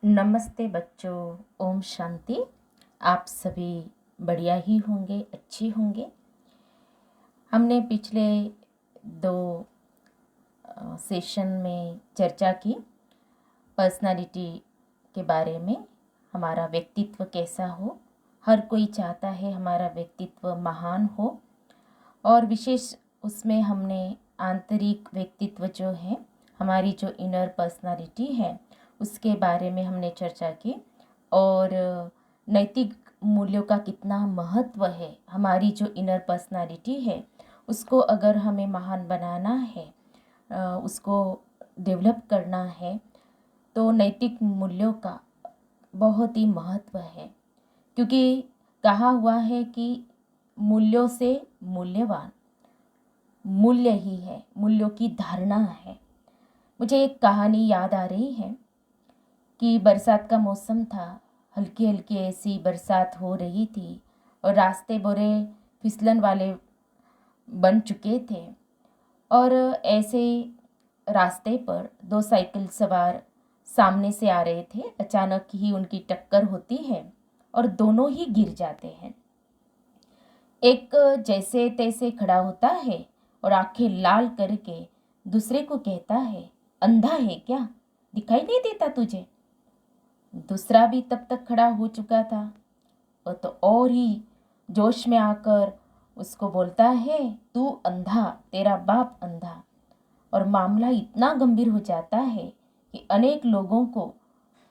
नमस्ते बच्चों। ओम शांति। आप सभी बढ़िया ही होंगे, अच्छे होंगे। हमने पिछले दो सेशन में चर्चा की पर्सनालिटी के बारे में। हमारा व्यक्तित्व कैसा हो, हर कोई चाहता है हमारा व्यक्तित्व महान हो, और विशेष उसमें हमने आंतरिक व्यक्तित्व जो है, हमारी जो इनर पर्सनालिटी है, उसके बारे में हमने चर्चा की। और नैतिक मूल्यों का कितना महत्व है, हमारी जो इनर पर्सनालिटी है उसको अगर हमें महान बनाना है, उसको डेवलप करना है, तो नैतिक मूल्यों का बहुत ही महत्व है। क्योंकि कहा हुआ है कि मूल्यों से मूल्यवान मूल्य ही है, मूल्यों की धारणा है। मुझे एक कहानी याद आ रही है कि बरसात का मौसम था, हल्की हल्की ऐसी बरसात हो रही थी और रास्ते बुरे फिसलन वाले बन चुके थे। और ऐसे रास्ते पर दो साइकिल सवार सामने से आ रहे थे। अचानक ही उनकी टक्कर होती है और दोनों ही गिर जाते हैं। एक जैसे तैसे खड़ा होता है और आंखें लाल करके दूसरे को कहता है, अंधा है क्या, दिखाई नहीं देता तुझे? दूसरा भी तब तक खड़ा हो चुका था। वो तो और ही जोश में आकर उसको बोलता है, तू अंधा, तेरा बाप अंधा। और मामला इतना गंभीर हो जाता है कि अनेक लोगों को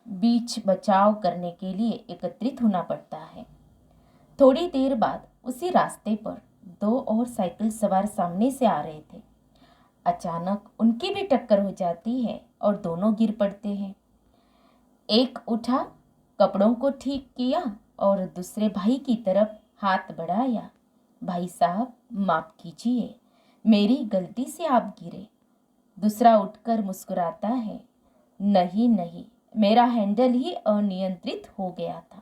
बीच बचाव करने के लिए एकत्रित होना पड़ता है। थोड़ी देर बाद उसी रास्ते पर दो और साइकिल सवार सामने से आ रहे थे। अचानक उनकी भी टक्कर हो जाती है और दोनों गिर पड़ते हैं। एक उठा, कपड़ों को ठीक किया और दूसरे भाई की तरफ हाथ बढ़ाया, भाई साहब माफ कीजिए, मेरी गलती से आप गिरे। दूसरा उठकर मुस्कुराता है, नहीं नहीं, मेरा हैंडल ही अनियंत्रित हो गया था।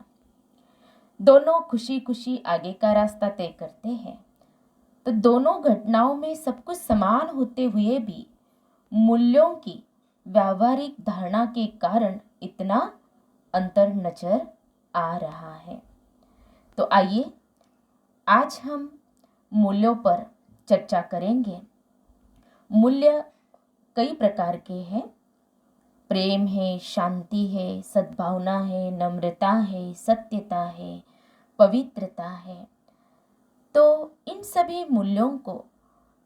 दोनों खुशी खुशी आगे का रास्ता तय करते हैं। तो दोनों घटनाओं में सब कुछ समान होते हुए भी मूल्यों की व्यावहारिक धारणा के कारण इतना अंतर नजर आ रहा है। तो आइए आज हम मूल्यों पर चर्चा करेंगे। मूल्य कई प्रकार के हैं। प्रेम है, शांति है, सद्भावना है, नम्रता है, सत्यता है, पवित्रता है। तो इन सभी मूल्यों को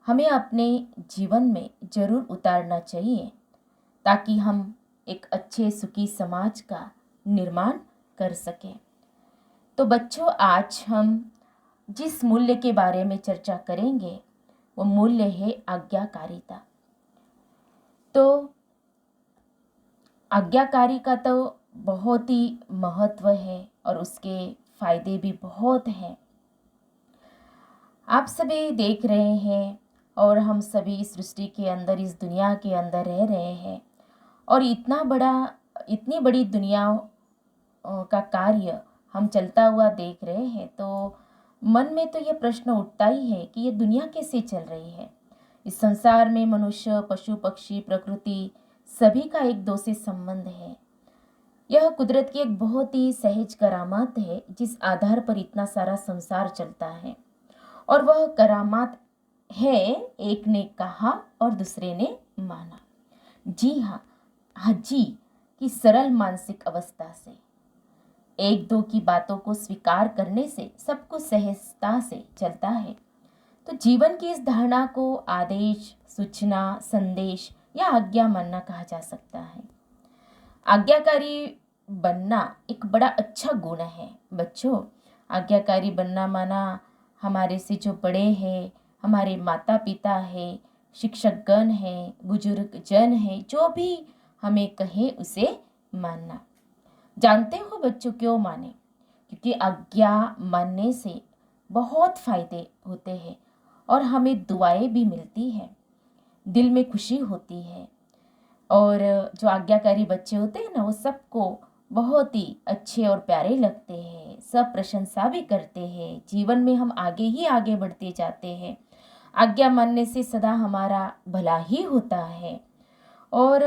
हमें अपने जीवन में जरूर उतारना चाहिए, ताकि हम एक अच्छे सुखी समाज का निर्माण कर सकें। तो बच्चों, आज हम जिस मूल्य के बारे में चर्चा करेंगे वो मूल्य है आज्ञाकारिता। तो आज्ञाकारी का तो बहुत ही महत्व है और उसके फायदे भी बहुत हैं। आप सभी देख रहे हैं और हम सभी इस सृष्टि के अंदर, इस दुनिया के अंदर रह रहे हैं, और इतनी बड़ी दुनिया का कार्य हम चलता हुआ देख रहे हैं। तो मन में तो ये प्रश्न उठता ही है कि ये दुनिया कैसे चल रही है। इस संसार में मनुष्य, पशु पक्षी, प्रकृति सभी का एक दूसरे से संबंध है। यह कुदरत की एक बहुत ही सहज करामात है, जिस आधार पर इतना सारा संसार चलता है। और वह करामात है, एक ने कहा और दूसरे ने माना। जी हाँ, जी की सरल मानसिक अवस्था से, एक दो की बातों को स्वीकार करने से सब कुछ सहजता से चलता है। तो जीवन की इस धारणा को आदेश, सूचना, संदेश या आज्ञा मानना कहा जा सकता है। आज्ञाकारी बनना एक बड़ा अच्छा गुण है बच्चों। आज्ञाकारी बनना माना हमारे से जो बड़े हैं, हमारे माता पिता है, शिक्षकगण हैं, बुजुर्ग जन हैं, जो भी हमें कहे उसे मानना। जानते हो बच्चों क्यों माने? क्योंकि आज्ञा मानने से बहुत फायदे होते हैं और हमें दुआएं भी मिलती हैं, दिल में खुशी होती है। और जो आज्ञाकारी बच्चे होते हैं ना, वो सबको बहुत ही अच्छे और प्यारे लगते हैं, सब प्रशंसा भी करते हैं। जीवन में हम आगे ही आगे बढ़ते जाते हैं। आज्ञा मानने से सदा हमारा भला ही होता है। और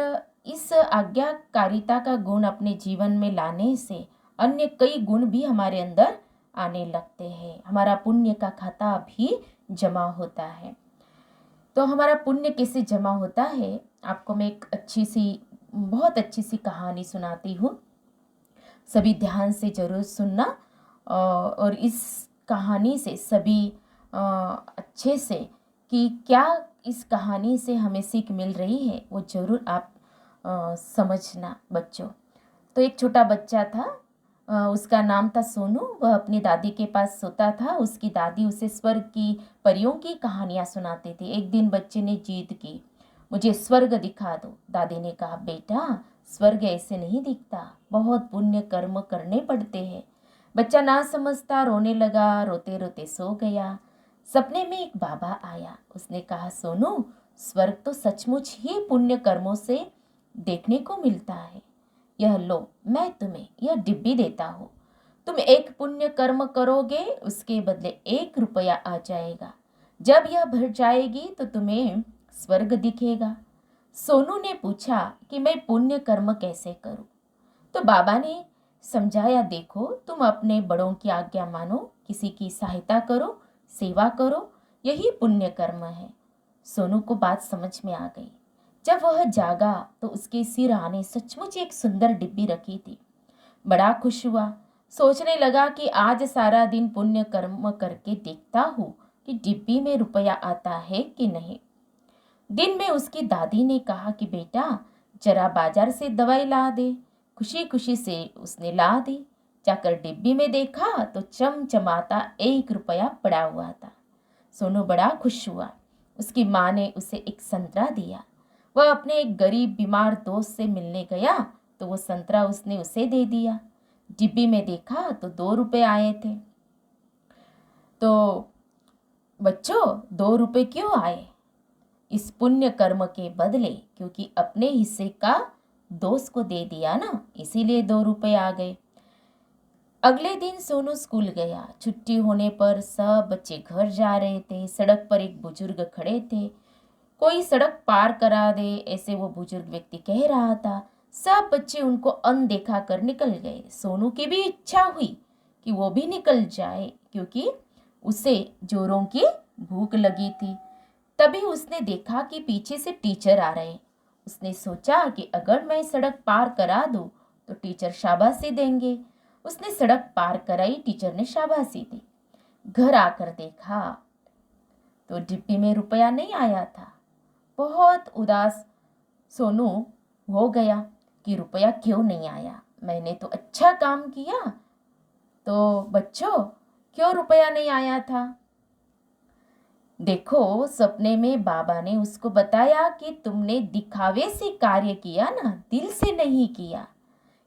इस आज्ञाकारिता का गुण अपने जीवन में लाने से अन्य कई गुण भी हमारे अंदर आने लगते हैं। हमारा पुण्य का खाता भी जमा होता है। तो हमारा पुण्य कैसे जमा होता है, आपको मैं एक बहुत अच्छी सी कहानी सुनाती हूँ। सभी ध्यान से जरूर सुनना और इस कहानी से सभी अच्छे से कि क्या इस कहानी से हमें सीख मिल रही है वो जरूर आप समझना बच्चों। तो एक छोटा बच्चा था, उसका नाम था सोनू। वह अपनी दादी के पास सोता था। उसकी दादी उसे स्वर्ग की परियों की कहानियां सुनाती थी। एक दिन बच्चे ने जिद की, मुझे स्वर्ग दिखा दो। दादी ने कहा, बेटा स्वर्ग ऐसे नहीं दिखता, बहुत पुण्य कर्म करने पड़ते हैं। बच्चा ना समझता रोने लगा, रोते रोते सो गया। सपने में एक बाबा आया। उसने कहा, सोनू स्वर्ग तो सचमुच ही पुण्य कर्मों से देखने को मिलता है। यह लो, मैं तुम्हें यह डिब्बी देता हूँ। तुम एक पुण्य कर्म करोगे, उसके बदले 1 रुपया आ जाएगा। जब यह भर जाएगी तो तुम्हें स्वर्ग दिखेगा। सोनू ने पूछा कि मैं पुण्य कर्म कैसे करूं? तो बाबा ने समझाया, देखो तुम अपने बड़ों की आज्ञा मानो, किसी की सहायता करो, सेवा करो, यही पुण्य कर्म है। सोनू को बात समझ में आ गई। जब वह जागा तो उसके सिर आने सचमुच एक सुंदर डिब्बी रखी थी। बड़ा खुश हुआ। सोचने लगा कि आज सारा दिन पुण्य कर्म करके देखता हूँ कि डिब्बी में रुपया आता है कि नहीं। दिन में उसकी दादी ने कहा कि बेटा जरा बाजार से दवाई ला दे। खुशी खुशी से उसने ला दी। जाकर डिब्बी में देखा तो चमचमाता 1 रुपया पड़ा हुआ था। सोनू बड़ा खुश हुआ। उसकी माँ ने उसे एक संतरा दिया। वह अपने एक गरीब बीमार दोस्त से मिलने गया तो वो संतरा उसने उसे दे दिया। डिब्बी में देखा तो 2 रुपए आए थे। तो बच्चों 2 रुपए क्यों आए? इस पुण्य कर्म के बदले, क्योंकि अपने हिस्से का दोस्त को दे दिया ना, इसीलिए 2 रुपए आ गए। अगले दिन सोनू स्कूल गया। छुट्टी होने पर सब बच्चे घर जा रहे थे। सड़क पर एक बुजुर्ग खड़े थे। कोई सड़क पार करा दे, ऐसे वो बुजुर्ग व्यक्ति कह रहा था। सब बच्चे उनको अनदेखा कर निकल गए। सोनू की भी इच्छा हुई कि वो भी निकल जाए, क्योंकि उसे जोरों की भूख लगी थी। तभी उसने देखा कि पीछे से टीचर आ रहे। उसने सोचा कि अगर मैं सड़क पार करा दूं तो टीचर शाबाशी देंगे। उसने सड़क पार कराई, टीचर ने शाबाशी दी। घर आकर देखा तो डिब्बी में रुपया नहीं आया था। बहुत उदास सोनू हो गया कि रुपया क्यों नहीं आया, मैंने तो अच्छा काम किया। तो बच्चों क्यों रुपया नहीं आया था? देखो सपने में बाबा ने उसको बताया कि तुमने दिखावे से कार्य किया ना, दिल से नहीं किया,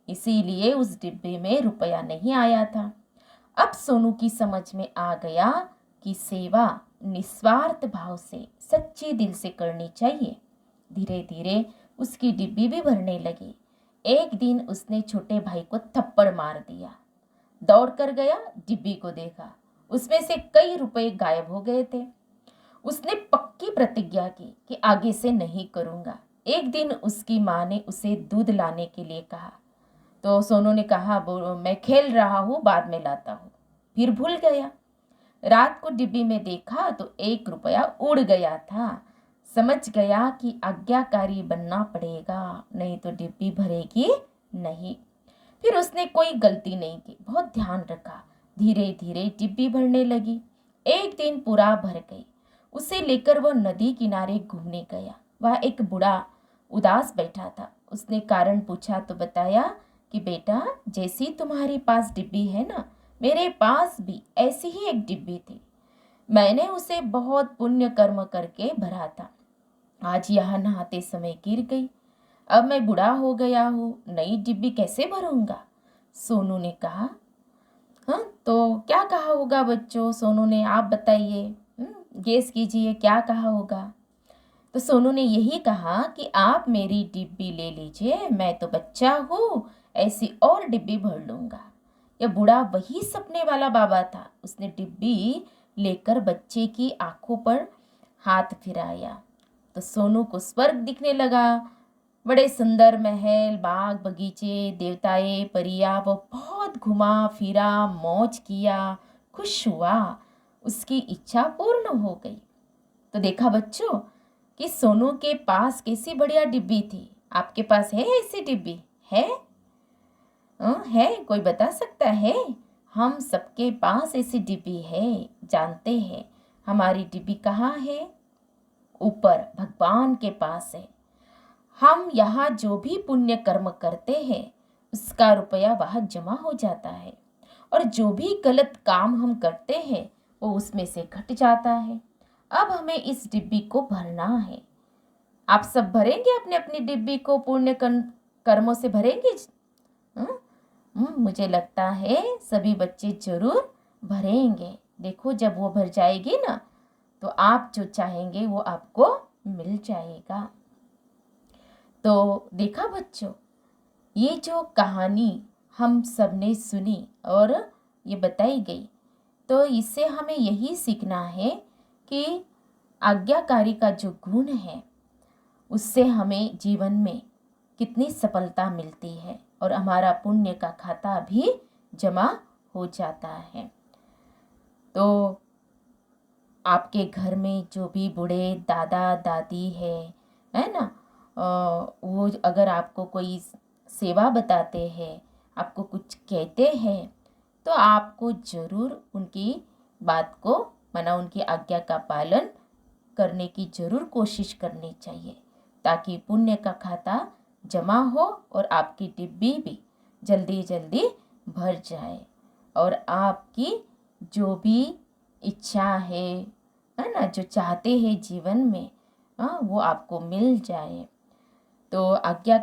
इसीलिए उस डिब्बे में रुपया नहीं आया था। अब सोनू की समझ में आ गया कि सेवा निस्वार्थ भाव से सच्चे दिल से करनी चाहिए। धीरे धीरे उसकी डिब्बी भी भरने लगी। एक दिन उसने छोटे भाई को थप्पड़ मार दिया। दौड़ कर गया, डिब्बी को देखा, उसमें से कई रुपए गायब हो गए थे। उसने पक्की प्रतिज्ञा की कि आगे से नहीं करूंगा। एक दिन उसकी माँ ने उसे दूध लाने के लिए कहा तो सोनू ने कहा, मैं खेल रहा हूँ, बाद में लाता हूँ। फिर भूल गया। रात को डिब्बी में देखा तो 1 रुपया उड़ गया था। समझ गया कि आज्ञाकारी बनना पड़ेगा, नहीं तो डिब्बी भरेगी नहीं। फिर उसने कोई गलती नहीं की, बहुत ध्यान रखा। धीरे धीरे डिब्बी भरने लगी। एक दिन पूरा भर गई। उसे लेकर वह नदी किनारे घूमने गया। वह एक बूढ़ा उदास बैठा था। उसने कारण पूछा तो बताया कि बेटा जैसी तुम्हारे पास डिब्बी है ना, मेरे पास भी ऐसी ही एक डिब्बी थी। मैंने उसे बहुत पुण्य कर्म करके भरा था। आज यहाँ नहाते समय गिर गई। अब मैं बूढ़ा हो गया हूँ, नई डिब्बी कैसे भरूंगा? सोनू ने कहा। हाँ तो क्या कहा होगा बच्चों? सोनू ने, आप बताइए, गेस कीजिए क्या कहा होगा। तो सोनू ने यही कहा कि आप मेरी डिब्बी ले लीजिए, मैं तो बच्चा हूँ, ऐसी और डिब्बी भर लूंगा। यह बूढ़ा वही सपने वाला बाबा था। उसने डिब्बी लेकर बच्चे की आंखों पर हाथ फिराया तो सोनू को स्वर्ग दिखने लगा। बड़े सुंदर महल, बाग बगीचे, देवताएं, परियां, वो बहुत घुमा फिरा, मौज किया, खुश हुआ, उसकी इच्छा पूर्ण हो गई। तो देखा बच्चों कि सोनू के पास कैसी बढ़िया डिब्बी थी। आपके पास है ऐसी डिब्बी? है? है? कोई बता सकता है? हम सबके पास ऐसी डिब्बी है। जानते हैं हमारी डिब्बी कहाँ है? ऊपर भगवान के पास है। हम यहाँ जो भी पुण्य कर्म करते हैं उसका रुपया वहाँ जमा हो जाता है, और जो भी गलत काम हम करते हैं वो उसमें से घट जाता है। अब हमें इस डिब्बी को भरना है। आप सब भरेंगे अपने अपनी डिब्बी को? पुण्य कर्मों से भरेंगे? मुझे लगता है सभी बच्चे जरूर भरेंगे। देखो जब वो भर जाएगी ना तो आप जो चाहेंगे वो आपको मिल जाएगा। तो देखा बच्चों, ये जो कहानी हम सब ने सुनी और ये बताई गई, तो इससे हमें यही सीखना है कि आज्ञाकारी का जो गुण है उससे हमें जीवन में कितनी सफलता मिलती है और हमारा पुण्य का खाता भी जमा हो जाता है। तो आपके घर में जो भी बूढ़े दादा दादी है ना, वो अगर आपको कोई सेवा बताते हैं, आपको कुछ कहते हैं, तो आपको ज़रूर उनकी बात को माना, उनकी आज्ञा का पालन करने की ज़रूर कोशिश करनी चाहिए, ताकि पुण्य का खाता जमा हो और आपकी डिब्बी भी जल्दी जल्दी भर जाए और आपकी जो भी इच्छा है ना, जो चाहते हैं जीवन में, वो आपको मिल जाए। तो आज्ञा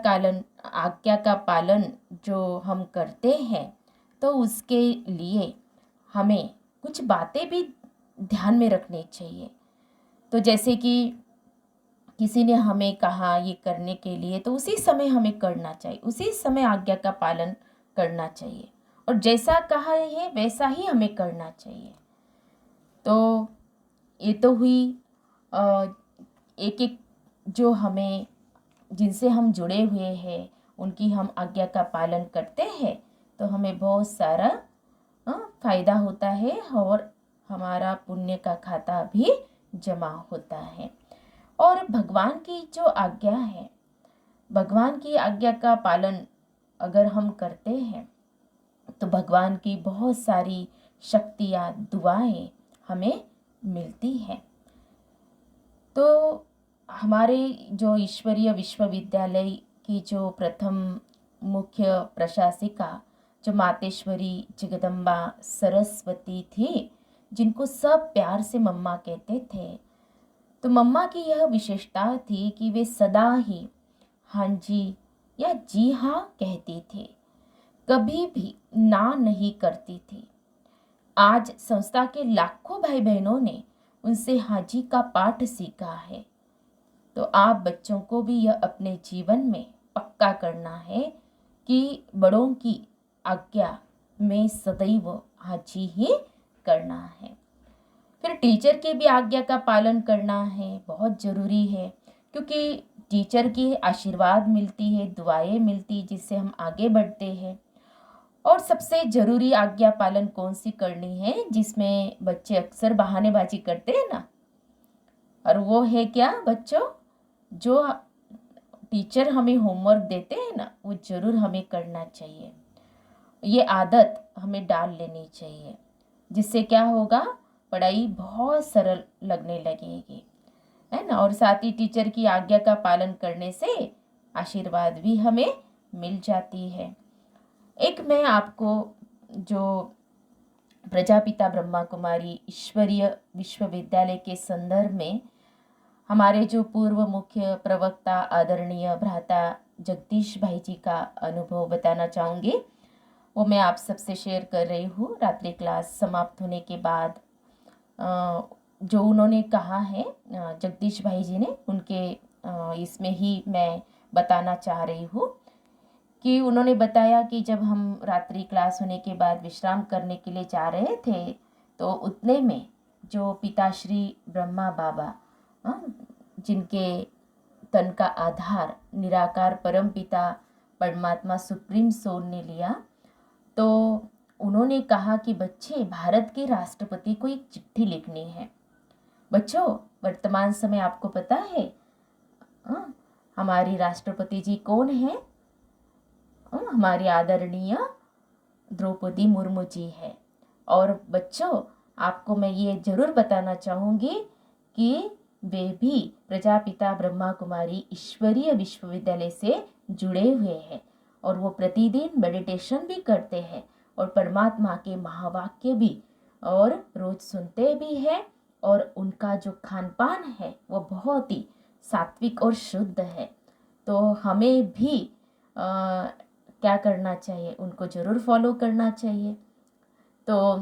का पालन जो हम करते हैं तो उसके लिए हमें कुछ बातें भी ध्यान में रखनी चाहिए। तो जैसे कि किसी ने हमें कहा ये करने के लिए, तो उसी समय हमें करना चाहिए, उसी समय आज्ञा का पालन करना चाहिए और जैसा कहा है वैसा ही हमें करना चाहिए। तो ये तो हुई एक एक जो हमें, जिनसे हम जुड़े हुए हैं, उनकी हम आज्ञा का पालन करते हैं तो हमें बहुत सारा फायदा होता है और हमारा पुण्य का खाता भी जमा होता है। और भगवान की जो आज्ञा है, भगवान की आज्ञा का पालन अगर हम करते हैं तो भगवान की बहुत सारी शक्तियाँ, दुआएं हमें मिलती हैं। तो हमारे जो ईश्वरीय विश्वविद्यालय की जो प्रथम मुख्य प्रशासिका जो मातेश्वरी जगदम्बा सरस्वती थी, जिनको सब प्यार से मम्मा कहते थे, तो मम्मा की यह विशेषता थी कि वे सदा ही हाँ जी या जी हाँ कहती थी, कभी भी ना नहीं करती थी। आज संस्था के लाखों भाई बहनों ने उनसे हाजी का पाठ सीखा है। तो आप बच्चों को भी यह अपने जीवन में पक्का करना है कि बड़ों की आज्ञा में सदैव हाजी ही करना है। फिर टीचर की भी आज्ञा का पालन करना है, बहुत ज़रूरी है, क्योंकि टीचर की आशीर्वाद मिलती है, दुआएं मिलती, जिससे हम आगे बढ़ते हैं। और सबसे ज़रूरी आज्ञा पालन कौन सी करनी है, जिसमें बच्चे अक्सर बहानेबाजी करते हैं ना, और वो है क्या बच्चों, जो टीचर हमें होमवर्क देते हैं ना वो ज़रूर हमें करना चाहिए। ये आदत हमें डाल लेनी चाहिए, जिससे क्या होगा, पढ़ाई बहुत सरल लगने लगेगी, है ना। और साथ ही टीचर की आज्ञा का पालन करने से आशीर्वाद भी हमें मिल जाती है। एक मैं आपको जो प्रजापिता ब्रह्मा कुमारी ईश्वरीय विश्वविद्यालय के संदर्भ में हमारे जो पूर्व मुख्य प्रवक्ता आदरणीय भ्राता जगदीश भाई जी का अनुभव बताना चाहूँगी। वो मैं आप सबसे शेयर कर रही हूँ। रात्रि क्लास समाप्त होने के बाद जो उन्होंने कहा है जगदीश भाई जी ने, उनके इसमें ही मैं बताना चाह रही हूँ कि उन्होंने बताया कि जब हम रात्रि क्लास होने के बाद विश्राम करने के लिए जा रहे थे, तो उतने में जो पिताश्री ब्रह्मा बाबा जिनके तन का आधार निराकार परमपिता परमात्मा सुप्रीम सोल ने लिया। तो उन्होंने कहा कि बच्चे, भारत के राष्ट्रपति को एक चिट्ठी लिखनी है। बच्चों, वर्तमान समय आपको पता है हमारी राष्ट्रपति जी कौन है? हमारी आदरणीय द्रौपदी मुर्मू जी है। और बच्चों, आपको मैं ये जरूर बताना चाहूँगी कि वे भी प्रजापिता ब्रह्मा कुमारी ईश्वरीय विश्वविद्यालय से जुड़े हुए हैं और वो प्रतिदिन मेडिटेशन भी करते हैं और परमात्मा के महावाक्य भी और रोज सुनते भी हैं। और उनका जो खान पान है वो बहुत ही सात्विक और शुद्ध है। तो हमें भी क्या करना चाहिए? उनको ज़रूर फॉलो करना चाहिए। तो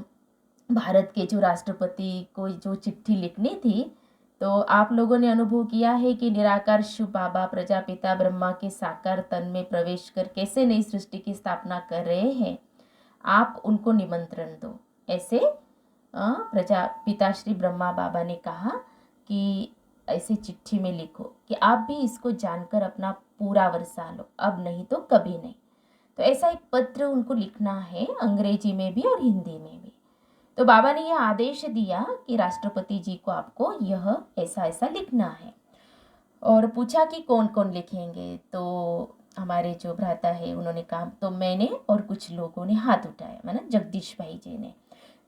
भारत के जो राष्ट्रपति को जो चिट्ठी लिखनी थी, तो आप लोगों ने अनुभव किया है कि निराकार शिव बाबा प्रजापिता ब्रह्मा के साकार तन में प्रवेश कर कैसे नई सृष्टि की स्थापना कर रहे हैं। आप उनको निमंत्रण दो। ऐसे प्रजापिता श्री ब्रह्मा बाबा ने कहा कि ऐसे चिट्ठी में लिखो कि आप भी इसको जानकर अपना पूरा वर्षा लो, अब नहीं तो कभी नहीं। तो ऐसा एक पत्र उनको लिखना है, अंग्रेजी में भी और हिंदी में भी। तो बाबा ने यह आदेश दिया कि राष्ट्रपति जी को आपको यह ऐसा ऐसा लिखना है। और पूछा कि कौन कौन लिखेंगे। तो हमारे जो भ्राता है उन्होंने कहा, तो मैंने और कुछ लोगों ने हाथ उठाया, मतलब जगदीश भाई जी ने।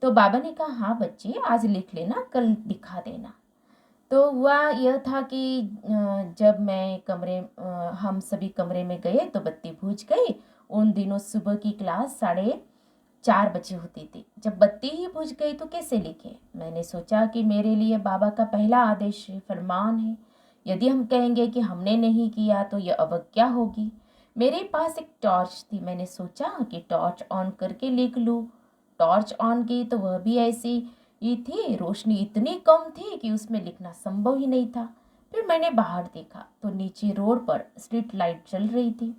तो बाबा ने कहा, हाँ बच्चे, आज लिख लेना, कल दिखा देना। तो हुआ यह था कि जब मैं हम सभी कमरे में गए तो बत्ती बुझ गई। उन दिनों सुबह की क्लास 4:30 बजे होती थी। जब बत्ती ही बुझ गई तो कैसे लिखे? मैंने सोचा कि मेरे लिए बाबा का पहला आदेश है, फरमान है। यदि हम कहेंगे कि हमने नहीं किया तो यह अवज्ञा होगी। मेरे पास एक टॉर्च थी। मैंने सोचा कि टॉर्च ऑन करके लिख लूँ। टॉर्च ऑन की तो वह भी ऐसी ही थी, रोशनी इतनी कम थी कि उसमें लिखना संभव ही नहीं था। फिर मैंने बाहर देखा तो नीचे रोड पर स्ट्रीट लाइट जल रही थी।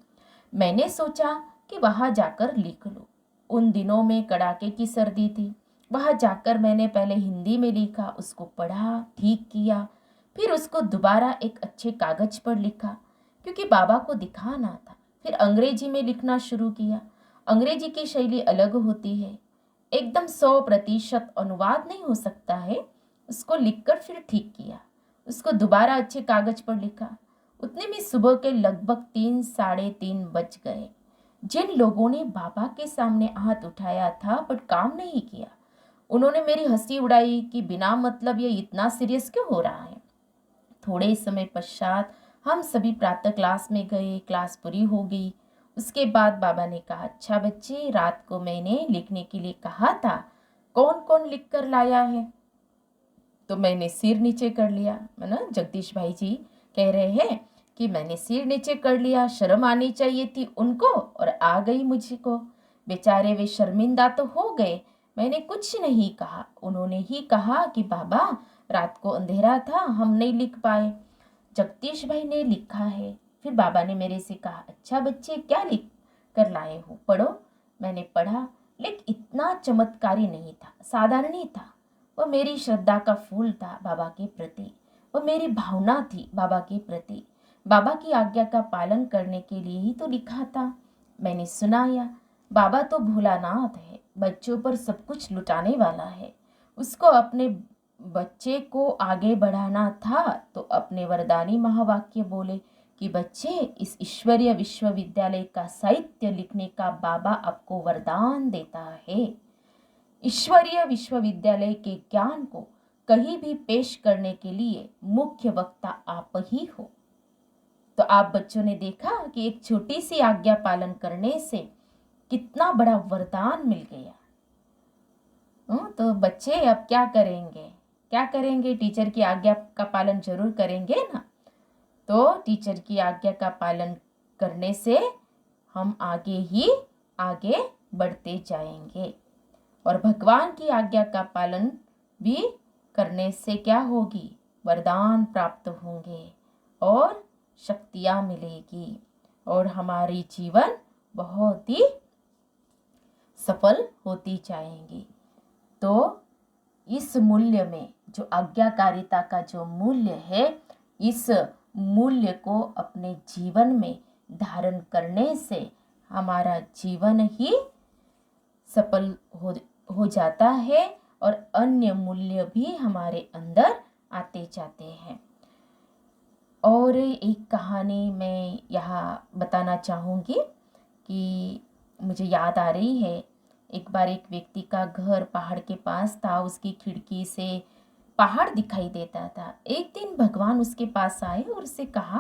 मैंने सोचा कि वहां जाकर लिख लूं। उन दिनों में कड़ाके की सर्दी थी। वहां जाकर मैंने पहले हिंदी में लिखा, उसको पढ़ा, ठीक किया, फिर उसको दोबारा एक अच्छे कागज पर लिखा क्योंकि बाबा को दिखाना था। फिर अंग्रेजी में लिखना शुरू किया। अंग्रेजी की शैली अलग होती है, एकदम 100% अनुवाद नहीं हो सकता है। उसको लिखकर फिर ठीक किया, उसको दोबारा अच्छे कागज पर लिखा। उतने में सुबह के लगभग 3-3:30 बज गए। जिन लोगों ने बाबा के सामने हाथ उठाया था बट काम नहीं किया, उन्होंने मेरी हंसी उड़ाई कि बिना मतलब ये इतना सीरियस क्यों हो रहा है। थोड़े समय पश्चात हम सभी प्रातः क्लास में गए। क्लास पूरी हो गई। उसके बाद बाबा ने कहा, अच्छा बच्चे, रात को मैंने लिखने के लिए कहा था, कौन कौन लिख कर लाया है? तो मैंने सिर नीचे कर लिया। मतलब जगदीश भाई जी कह रहे हैं कि मैंने सिर नीचे कर लिया, शर्म आनी चाहिए थी उनको और आ गई मुझको। बेचारे वे शर्मिंदा तो हो गए। मैंने कुछ नहीं कहा। उन्होंने ही कहा कि बाबा, रात को अंधेरा था, हम नहीं लिख पाए, जगदीश भाई ने लिखा है। फिर बाबा ने मेरे से कहा, अच्छा बच्चे, क्या लिख कर लाए हो, पढ़ो। मैंने पढ़ा, लेकिन इतना चमत्कारी नहीं था, साधारण ही था। वह मेरी श्रद्धा का फूल था बाबा के प्रति। वह मेरी भावना थी बाबा के प्रति। बाबा की आज्ञा का पालन करने के लिए ही तो लिखा था। मैंने सुनाया। बाबा तो भोलानाथ है, बच्चों पर सब कुछ लुटाने वाला है। उसको अपने बच्चे को आगे बढ़ाना था तो अपने वरदानी महावाक्य बोले कि बच्चे, इस ईश्वरीय विश्वविद्यालय का साहित्य लिखने का बाबा आपको वरदान देता है। ईश्वरीय विश्वविद्यालय के ज्ञान को कहीं भी पेश करने के लिए मुख्य वक्ता आप ही हो। तो आप बच्चों ने देखा कि एक छोटी सी आज्ञा पालन करने से कितना बड़ा वरदान मिल गया। तो बच्चे अब क्या करेंगे? क्या करेंगे? टीचर की आज्ञा का पालन जरूर करेंगे ना। तो टीचर की आज्ञा का पालन करने से हम आगे बढ़ते जाएंगे और भगवान की आज्ञा का पालन भी करने से क्या होगी? वरदान प्राप्त होंगे और शक्तियाँ मिलेगी और हमारी जीवन बहुत ही सफल होती जाएंगी। तो इस मूल्य में, जो आज्ञाकारिता का जो मूल्य है, इस मूल्य को अपने जीवन में धारण करने से हमारा जीवन ही सफल हो जाता है और अन्य मूल्य भी हमारे अंदर आते जाते हैं। और एक कहानी मैं यहाँ बताना चाहूँगी कि मुझे याद आ रही है। एक बार एक व्यक्ति का घर पहाड़ के पास था, उसकी खिड़की से पहाड़ दिखाई देता था। एक दिन भगवान उसके पास आए और उससे कहा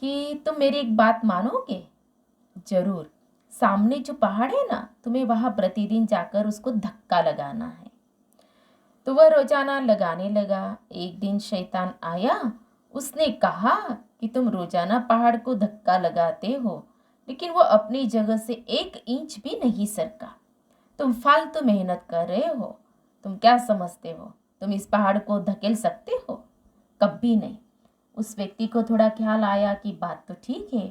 कि तुम मेरी एक बात मानोगे? जरूर। सामने जो पहाड़ है ना, तुम्हें वहां प्रतिदिन जाकर उसको धक्का लगाना है। तो वह रोजाना लगाने लगा। एक दिन शैतान आया, उसने कहा कि तुम रोजाना पहाड़ को धक्का लगाते हो, लेकिन वो अपनी जगह से 1 इंच भी नहीं सरका। तुम फालतू मेहनत कर रहे हो। तुम क्या समझते हो, तुम इस पहाड़ को धकेल सकते हो? कभी नहीं। उस व्यक्ति को थोड़ा ख्याल आया कि बात तो ठीक है,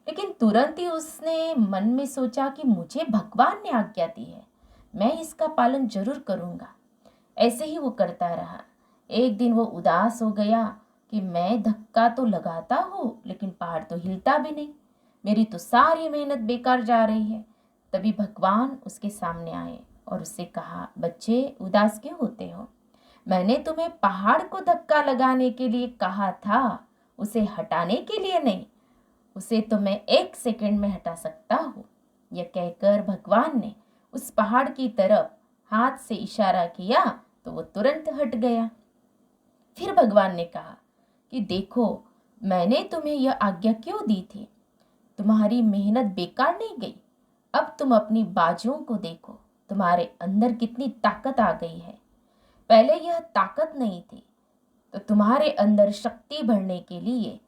लेकिन तुरंत ही उसने मन में सोचा कि मुझे भगवान ने आज्ञा दी है, मैं इसका पालन जरूर करूँगा। ऐसे ही वो करता रहा। एक दिन वो उदास हो गया कि मैं धक्का तो लगाता हूँ, लेकिन पहाड़ तो हिलता भी नहीं, मेरी तो सारी मेहनत बेकार जा रही है। तभी भगवान उसके सामने आए और उससे कहा, बच्चे उदास क्यों होते हो? मैंने तुम्हें पहाड़ को धक्का लगाने के लिए कहा था, उसे हटाने के लिए नहीं। उसे तो मैं 1 सेकंड में हटा सकता हूँ। यह कहकर भगवान ने उस पहाड़ की तरफ हाथ से इशारा किया तो वो तुरंत हट गया। फिर भगवान ने कहा कि देखो, मैंने तुम्हें यह आज्ञा क्यों दी थी? तुम्हारी मेहनत बेकार नहीं गई। अब तुम अपनी बाजुओं को देखो, तुम्हारे अंदर कितनी ताकत आ गई है। पहले यह ताकत नहीं थी, तो तुम्हारे अंदर शक्ति भरने के लिए,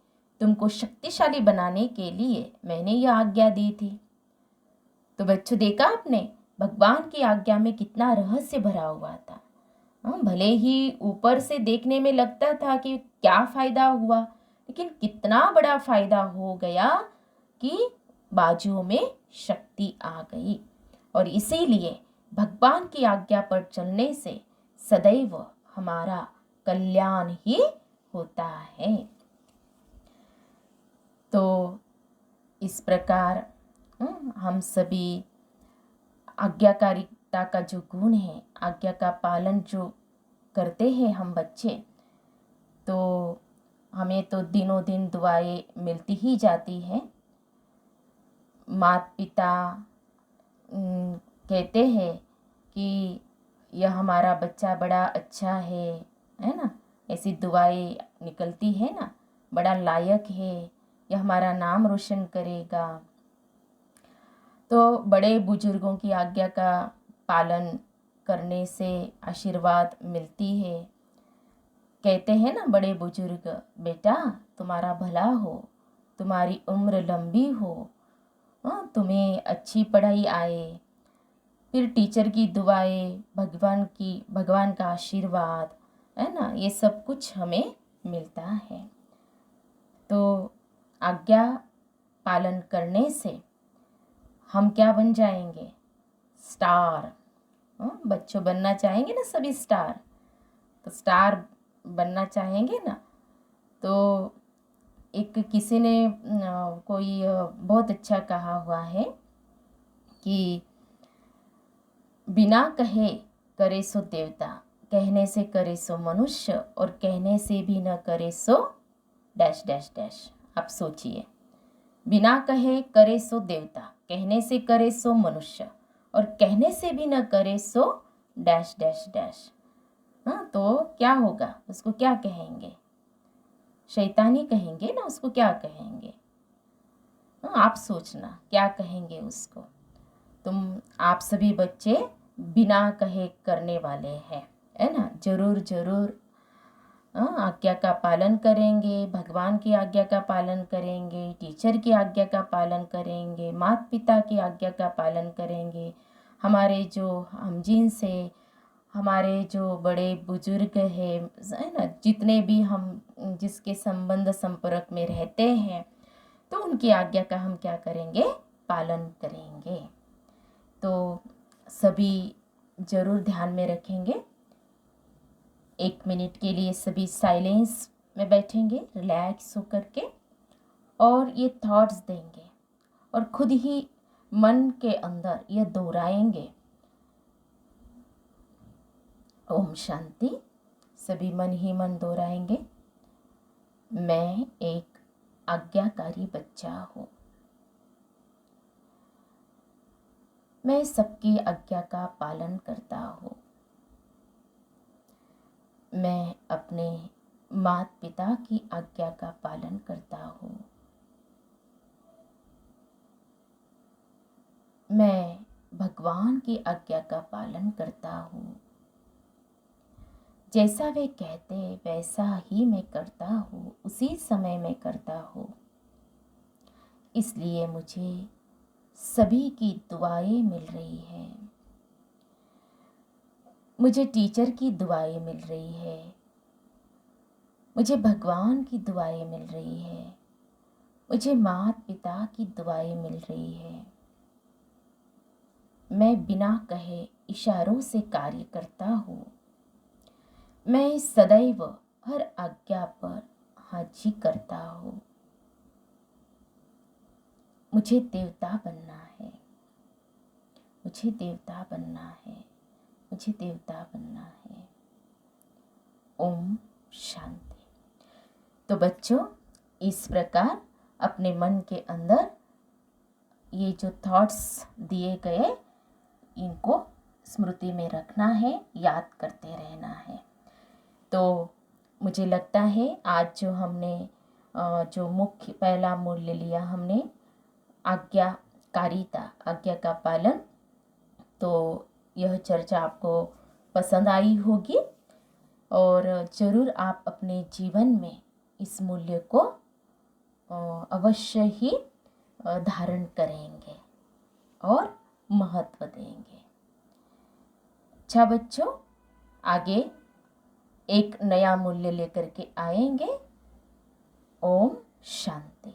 तुमको शक्तिशाली बनाने के लिए मैंने यह आज्ञा दी थी। तो बच्चों, देखा आपने, भगवान की आज्ञा में कितना रहस्य भरा हुआ था। भले ही ऊपर से देखने में लगता था कि क्या फायदा हुआ, लेकिन कितना बड़ा फायदा हो गया कि बाजुओं में शक्ति आ गई। और इसीलिए भगवान की आज्ञा पर चलने से सदैव हमारा कल्याण ही होता है। तो इस प्रकार हम सभी आज्ञाकारिता का जो गुण है, आज्ञा का पालन जो करते हैं हम बच्चे, तो हमें तो दिनों दिन दुआएं मिलती ही जाती हैं। माता पिता कहते हैं कि यह हमारा बच्चा बड़ा अच्छा है ना, ऐसी दुआएं निकलती है ना, बड़ा लायक है, यह हमारा नाम रोशन करेगा। तो बड़े बुजुर्गों की आज्ञा का पालन करने से आशीर्वाद मिलती है। कहते हैं ना बड़े बुजुर्ग, बेटा तुम्हारा भला हो, तुम्हारी उम्र लंबी हो, तुम्हें अच्छी पढ़ाई आए। फिर टीचर की दुआएं, भगवान का आशीर्वाद, है ना, ये सब कुछ हमें मिलता है। तो आज्ञा पालन करने से हम क्या बन जाएंगे? स्टार। बच्चों बनना चाहेंगे ना सभी स्टार, तो स्टार बनना चाहेंगे ना। तो एक किसी ने कोई बहुत अच्छा कहा हुआ है कि बिना कहे करे सो देवता, कहने से करे सो मनुष्य, और कहने से भी न करे सो डैश डैश डैश। आप सोचिए, बिना कहे करे सो देवता, कहने से करे सो मनुष्य, और कहने से भी न करे सो डैश डैश डैश। तो क्या होगा? उसको क्या कहेंगे? शैतानी कहेंगे ना, उसको क्या कहेंगे? आप सोचना क्या कहेंगे उसको। आप सभी बच्चे बिना कहे करने वाले हैं, है ना। जरूर जरूर आज्ञा का पालन करेंगे, भगवान की आज्ञा का पालन करेंगे, टीचर की आज्ञा का पालन करेंगे, माता पिता की आज्ञा का पालन करेंगे, हमारे जो हमजिन्स है, हमारे जो बड़े बुजुर्ग है ना, जितने भी हम जिसके संबंध संपर्क में रहते हैं, तो उनकी आज्ञा का हम क्या करेंगे? पालन करेंगे। तो सभी जरूर ध्यान में रखेंगे। 1 मिनट के लिए सभी साइलेंस में बैठेंगे रिलैक्स होकर के और ये थॉट्स देंगे और खुद ही मन के अंदर ये दोहराएंगे। ओम शांति। सभी मन ही मन दोहराएंगे। मैं एक आज्ञाकारी बच्चा हूँ। मैं सबकी आज्ञा का पालन करता हूँ। मैं अपने माता पिता की आज्ञा का पालन करता हूँ। मैं भगवान की आज्ञा का पालन करता हूँ। जैसा वे कहते वैसा ही मैं करता हूँ, उसी समय मैं करता हूँ। इसलिए मुझे सभी की दुआएं मिल रही हैं। मुझे टीचर की दुआएं मिल रही है। मुझे भगवान की दुआएं मिल रही है। मुझे माता पिता की दुआएं मिल रही है। मैं बिना कहे इशारों से कार्य करता हूँ। मैं सदैव हर आज्ञा पर हाजी करता हूँ। मुझे देवता बनना है। मुझे देवता बनना है। मुझे देवता बनना है। ओम शांति। तो बच्चों, इस प्रकार अपने मन के अंदर ये जो थॉट्स दिए गए, इनको स्मृति में रखना है, याद करते रहना है। तो मुझे लगता है आज जो हमने जो मुख्य पहला मूल्य लिया हमने आज्ञाकारिता, आज्ञा का पालन, तो यह चर्चा आपको पसंद आई होगी और ज़रूर आप अपने जीवन में इस मूल्य को अवश्य ही धारण करेंगे और महत्व देंगे। अच्छा बच्चों, आगे एक नया मूल्य लेकर के आएंगे। ओम शांति।